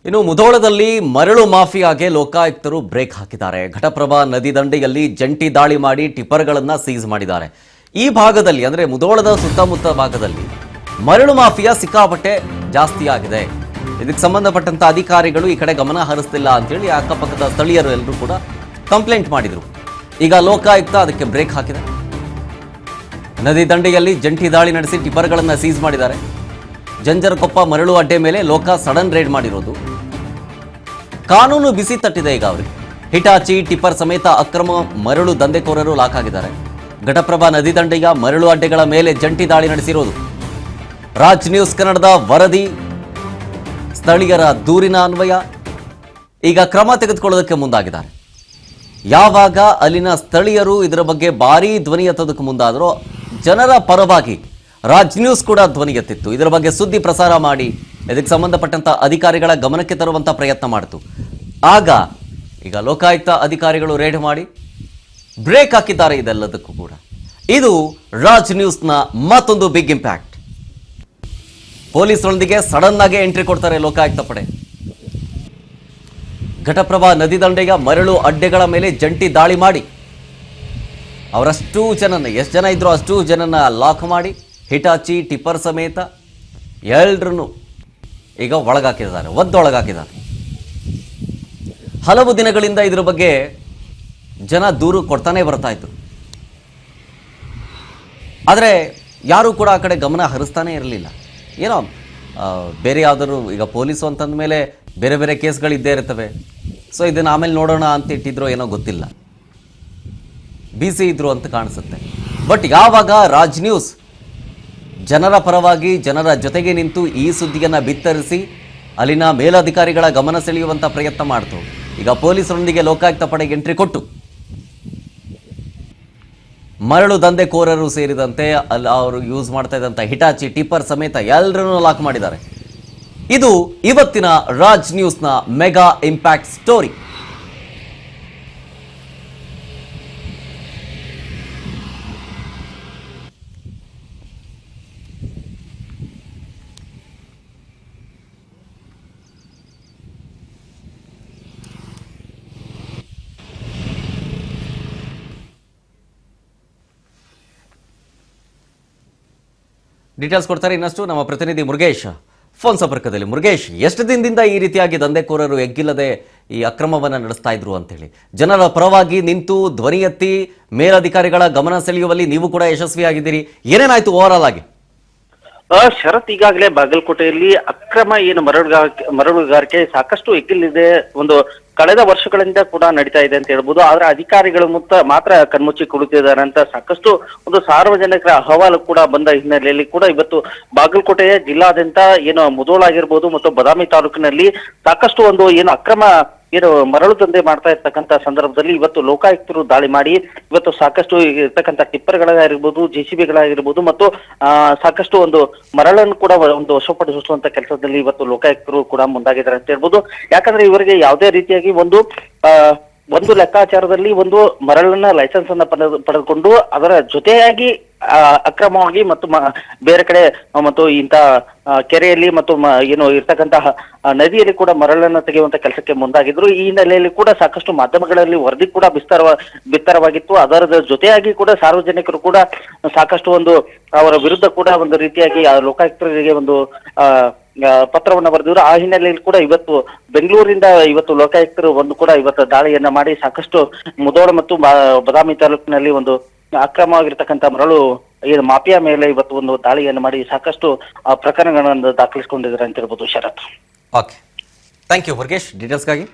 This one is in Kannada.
ಇನ್ನು ಮುಧೋಳದಲ್ಲಿ ಮರಳು ಮಾಫಿಯಾಗೆ ಲೋಕಾಯುಕ್ತರು ಬ್ರೇಕ್ ಹಾಕಿದ್ದಾರೆ. ಘಟಪ್ರಭಾ ನದಿ ದಂಡೆಯಲ್ಲಿ ಜಂಟಿ ದಾಳಿ ಮಾಡಿ ಟಿಪ್ಪರ್ಗಳನ್ನು ಸೀಸ್ ಮಾಡಿದ್ದಾರೆ. ಈ ಭಾಗದಲ್ಲಿ ಅಂದರೆ ಮುಧೋಳದ ಸುತ್ತಮುತ್ತ ಭಾಗದಲ್ಲಿ ಮರಳು ಮಾಫಿಯಾ ಸಿಕ್ಕಾಪಟ್ಟೆ ಜಾಸ್ತಿ ಆಗಿದೆ. ಇದಕ್ಕೆ ಸಂಬಂಧಪಟ್ಟಂತ ಅಧಿಕಾರಿಗಳು ಈ ಕಡೆ ಗಮನ ಹರಿಸ್ತಿಲ್ಲ ಅಂತೇಳಿ ಅಕ್ಕಪಕ್ಕದ ಸ್ಥಳೀಯರು ಎಲ್ಲರೂ ಕೂಡ ಕಂಪ್ಲೇಂಟ್ ಮಾಡಿದರು. ಈಗ ಲೋಕಾಯುಕ್ತ ಅದಕ್ಕೆ ಬ್ರೇಕ್ ಹಾಕಿದೆ. ನದಿ ದಂಡೆಯಲ್ಲಿ ಜಂಟಿ ದಾಳಿ ನಡೆಸಿ ಟಿಪ್ಪರ್ಗಳನ್ನು ಸೀಸ್ ಮಾಡಿದ್ದಾರೆ. ಜಂಜರಕೊಪ್ಪ ಮರಳು ಅಡ್ಡೆ ಮೇಲೆ ಲೋಕ ಸಡನ್ ರೇಡ್ ಮಾಡಿರೋದು. ಕಾನೂನು ಬಿಸಿ ತಟ್ಟಿದೆ ಈಗ ಅವರಿಗೆ. ಹಿಟಾಚಿ ಟಿಪ್ಪರ್ ಸಮೇತ ಅಕ್ರಮ ಮರಳು ದಂಧೆಕೋರರು ಲಾಕ್ ಆಗಿದ್ದಾರೆ. ಘಟಪ್ರಭಾ ನದಿ ದಂಡೆಯ ಮರಳು ಅಡ್ಡೆಗಳ ಮೇಲೆ ಜಂಟಿ ದಾಳಿ ನಡೆಸಿರೋದು. ರಾಜ್ ನ್ಯೂಸ್ ಕನ್ನಡದ ವರದಿ, ಸ್ಥಳೀಯರ ದೂರಿನ ಅನ್ವಯ ಈಗ ಕ್ರಮ ತೆಗೆದುಕೊಳ್ಳೋದಕ್ಕೆ ಮುಂದಾಗಿದ್ದಾರೆ. ಯಾವಾಗ ಅಲ್ಲಿನ ಸ್ಥಳೀಯರು ಇದರ ಬಗ್ಗೆ ಭಾರೀ ಧ್ವನಿ ಎತ್ತೋದಕ್ಕೆ ಮುಂದಾದರೂ ಜನರ ಪರವಾಗಿ ರಾಜ್ ನ್ಯೂಸ್ ಕೂಡ ಧ್ವನಿ ಎತ್ತಿತ್ತು. ಇದರ ಬಗ್ಗೆ ಸುದ್ದಿ ಪ್ರಸಾರ ಮಾಡಿ ಇದಕ್ಕೆ ಸಂಬಂಧಪಟ್ಟಂತ ಅಧಿಕಾರಿಗಳ ಗಮನಕ್ಕೆ ತರುವಂತ ಪ್ರಯತ್ನ ಮಾಡಿತು. ಆಗ ಈಗ ಲೋಕಾಯುಕ್ತ ಅಧಿಕಾರಿಗಳು ರೇಡ್ ಮಾಡಿ ಬ್ರೇಕ್ ಹಾಕಿದ್ದಾರೆ. ಇದೆಲ್ಲದಕ್ಕೂ ಕೂಡ ಇದು ರಾಜ್ ನ್ಯೂಸ್ನ ಮತ್ತೊಂದು ಬಿಗ್ ಇಂಪ್ಯಾಕ್ಟ್. ಪೊಲೀಸರೊಂದಿಗೆ ಸಡನ್ ಆಗಿ ಎಂಟ್ರಿ ಕೊಡ್ತಾರೆ ಲೋಕಾಯುಕ್ತ ಪಡೆ. ಘಟಪ್ರಭಾ ನದಿ ದಂಡೆಯ ಮರಳು ಅಡ್ಡೆಗಳ ಮೇಲೆ ಜಂಟಿ ದಾಳಿ ಮಾಡಿ ಅವರಷ್ಟು ಜನನ ಎಷ್ಟು ಜನ ಇದ್ರು ಅಷ್ಟು ಜನನ ಲಾಕ್ ಮಾಡಿ ಹಿಟಾಚಿ ಟಿಪ್ಪರ್ ಸಮೇತ ಎಲ್ಲರನ್ನು ಈಗ ಒಳಗಾಕಿದ್ದಾರೆ, ಒದ್ದೊಳಗಾಕಿದ್ದಾರೆ. ಹಲವು ದಿನಗಳಿಂದ ಇದರ ಬಗ್ಗೆ ಜನ ದೂರು ಕೊಡ್ತಾನೆ ಬರ್ತಾ ಇದ್ರು. ಆದರೆ ಯಾರೂ ಕೂಡ ಆ ಕಡೆ ಗಮನ ಹರಿಸ್ತಾನೆ ಇರಲಿಲ್ಲ. ಏನೋ ಬೇರೆ ಯಾವ್ದಾದ್ರು ಈಗ ಪೊಲೀಸು ಅಂತಂದ ಮೇಲೆ ಬೇರೆ ಬೇರೆ ಕೇಸ್ಗಳಿದ್ದೇ ಇರ್ತವೆ. ಸೊ ಇದನ್ನು ಆಮೇಲೆ ನೋಡೋಣ ಅಂತ ಇಟ್ಟಿದ್ರೋ ಏನೋ ಗೊತ್ತಿಲ್ಲ, ಬಿಸಿ ಇದ್ರು ಅಂತ ಕಾಣಿಸುತ್ತೆ. ಬಟ್ ಯಾವಾಗ ರಾಜ್ ನ್ಯೂಸ್ ಜನರ ಪರವಾಗಿ ಜನರ ಜೊತೆಗೆ ನಿಂತು ಈ ಸುದ್ದಿಯನ್ನು ಬಿತ್ತರಿಸಿ ಅಲ್ಲಿನ ಮೇಲಧಿಕಾರಿಗಳ ಗಮನ ಸೆಳೆಯುವಂಥ ಪ್ರಯತ್ನ ಮಾಡ್ತು. ಈಗ ಪೊಲೀಸರೊಂದಿಗೆ ಲೋಕಾಯುಕ್ತ ಪಡೆಗೆ ಎಂಟ್ರಿ ಕೊಟ್ಟು ಮರಳು ದಂಧೆಕೋರರು ಸೇರಿದಂತೆ ಅಲ್ಲಿ ಅವರು ಯೂಸ್ ಮಾಡ್ತಾ ಇದ್ದಂಥ ಹಿಟಾಚಿ ಟಿಪ್ಪರ್ ಸಮೇತ ಎಲ್ಲರನ್ನೂ ಲಾಕ್ ಮಾಡಿದ್ದಾರೆ. ಇದು ಇವತ್ತಿನ ರಾಜ್ ನ್ಯೂಸ್ನ ಮೆಗಾ ಇಂಪ್ಯಾಕ್ಟ್ ಸ್ಟೋರಿ. ಡೀಟೇಲ್ಸ್ ಕೊಡ್ತಾರೆ ಇನ್ನಷ್ಟು ನಮ್ಮ ಪ್ರತಿನಿಧಿ ಮುರುಗೇಶ್ ಫೋನ್ ಸಂಪರ್ಕದಲ್ಲಿ. ಮುರುಗೇಶ್, ಎಷ್ಟು ದಿನದಿಂದ ಈ ರೀತಿಯಾಗಿ ದಂಧೆಕೋರರು ಎಗ್ಗಿಲ್ಲದೆ ಈ ಅಕ್ರಮವನ್ನು ನಡೆಸ್ತಾ ಇದ್ರು ಅಂತೇಳಿ ಜನರ ಪರವಾಗಿ ನಿಂತು ಧ್ವನಿ ಎತ್ತಿ ಮೇಲಧಿಕಾರಿಗಳ ಗಮನ ಸೆಳೆಯುವಲ್ಲಿ ನೀವು ಕೂಡ ಯಶಸ್ವಿಯಾಗಿದ್ದೀರಿ. ಏನೇನಾಯ್ತು ಓವರ್ ಆಲ್ ಆಗಿ? ಶರತ್, ಈಗಾಗಲೇ ಬಾಗಲಕೋಟೆಯಲ್ಲಿ ಅಕ್ರಮ ಏನು ಮರಳುಗಾರಿಕೆ ಸಾಕಷ್ಟು ಎಗ್ಗಿಲ್ಲಿದೆ. ಒಂದು ಕಳೆದ ವರ್ಷಗಳಿಂದ ಕೂಡ ನಡೀತಾ ಇದೆ ಅಂತ ಹೇಳ್ಬೋದು. ಆದ್ರೆ ಅಧಿಕಾರಿಗಳು ಮಾತ್ರ ಕಣ್ಮುಚ್ಚಿ ಕುಳಿತಿದ್ದಾರೆ ಅಂತ ಸಾಕಷ್ಟು ಒಂದು ಸಾರ್ವಜನಿಕರ ಅಹವಾಲು ಕೂಡ ಬಂದ ಹಿನ್ನೆಲೆಯಲ್ಲಿ ಕೂಡ ಇವತ್ತು ಬಾಗಲಕೋಟೆಯ ಜಿಲ್ಲಾದ್ಯಂತ ಏನು ಮುಧೋಳ ಆಗಿರ್ಬೋದು ಮತ್ತು ಬದಾಮಿ ತಾಲೂಕಿನಲ್ಲಿ ಸಾಕಷ್ಟು ಒಂದು ಏನು ಅಕ್ರಮ ಏನು ಮರಳು ದಂಧೆ ಮಾಡ್ತಾ ಇರ್ತಕ್ಕಂಥ ಸಂದರ್ಭದಲ್ಲಿ ಇವತ್ತು ಲೋಕಾಯುಕ್ತರು ದಾಳಿ ಮಾಡಿ ಇವತ್ತು ಸಾಕಷ್ಟು ಇರ್ತಕ್ಕಂಥ ಟಿಪ್ಪರ್ಗಳಾಗಿರ್ಬೋದು, ಜೆಸಿಬಿಗಳಾಗಿರ್ಬೋದು ಮತ್ತು ಸಾಕಷ್ಟು ಒಂದು ಮರಳನ್ನು ಕೂಡ ಒಂದು ವಶಪಡಿಸುವಂತ ಕೆಲಸದಲ್ಲಿ ಇವತ್ತು ಲೋಕಾಯುಕ್ತರು ಕೂಡ ಮುಂದಾಗಿದ್ದಾರೆ ಅಂತ ಹೇಳ್ಬೋದು. ಯಾಕಂದ್ರೆ ಇವರಿಗೆ ಯಾವುದೇ ರೀತಿಯಾಗಿ ಒಂದು ಲೆಕ್ಕಾಚಾರದಲ್ಲಿ ಒಂದು ಮರಳನ್ನ ಲೈಸೆನ್ಸ್ ಅನ್ನ ಪಡೆದುಕೊಂಡು ಅದರ ಜೊತೆಯಾಗಿ ಅಕ್ರಮವಾಗಿ ಮತ್ತು ಬೇರೆ ಕಡೆ ಮತ್ತು ಇಂಥ ಕೆರೆಯಲ್ಲಿ ಮತ್ತು ಏನು ಇರ್ತಕ್ಕಂತಹ ನದಿಯಲ್ಲಿ ಕೂಡ ಮರಳನ್ನ ತೆಗೆಯುವಂತ ಕೆಲಸಕ್ಕೆ ಮುಂದಾಗಿದ್ರು. ಈ ಹಿನ್ನೆಲೆಯಲ್ಲಿ ಕೂಡ ಸಾಕಷ್ಟು ಮಾಧ್ಯಮಗಳಲ್ಲಿ ವರದಿ ಕೂಡ ಬಿತ್ತರವಾಗಿತ್ತು. ಅದರ ಜೊತೆಯಾಗಿ ಕೂಡ ಸಾರ್ವಜನಿಕರು ಕೂಡ ಸಾಕಷ್ಟು ಒಂದು ಅವರ ವಿರುದ್ಧ ಕೂಡ ಒಂದು ರೀತಿಯಾಗಿ ಲೋಕಾಯುಕ್ತರಿಗೆ ಒಂದು ಪತ್ರವನ್ನ ಬರೆದಿದ್ರು. ಆ ಹಿನ್ನೆಲೆಯಲ್ಲಿ ಕೂಡ ಇವತ್ತು ಬೆಂಗಳೂರಿಂದ ಇವತ್ತು ಲೋಕಾಯುಕ್ತರು ಕೂಡ ಇವತ್ತು ದಾಳಿಯನ್ನ ಮಾಡಿ ಸಾಕಷ್ಟು ಮುಧೋಳ ಮತ್ತು ಬದಾಮಿ ತಾಲೂಕಿನಲ್ಲಿ ಒಂದು ಅಕ್ರಮವಾಗಿರ್ತಕ್ಕಂಥ ಮರಳು ಏನು ಮಾಫಿಯಾ ಮೇಲೆ ಇವತ್ತು ಒಂದು ದಾಳಿಯನ್ನು ಮಾಡಿ ಸಾಕಷ್ಟು ಪ್ರಕರಣಗಳನ್ನು ದಾಖಲಿಸಿಕೊಂಡಿದ್ದಾರೆ ಅಂತ ಹೇಳ್ಬೋದು. ಶರತ್, ಓಕೆ, ಥ್ಯಾಂಕ್ ಯು ಮುರುಗೇಶ್ ಡೀಟೇಲ್ಸ್ಗಾಗಿ.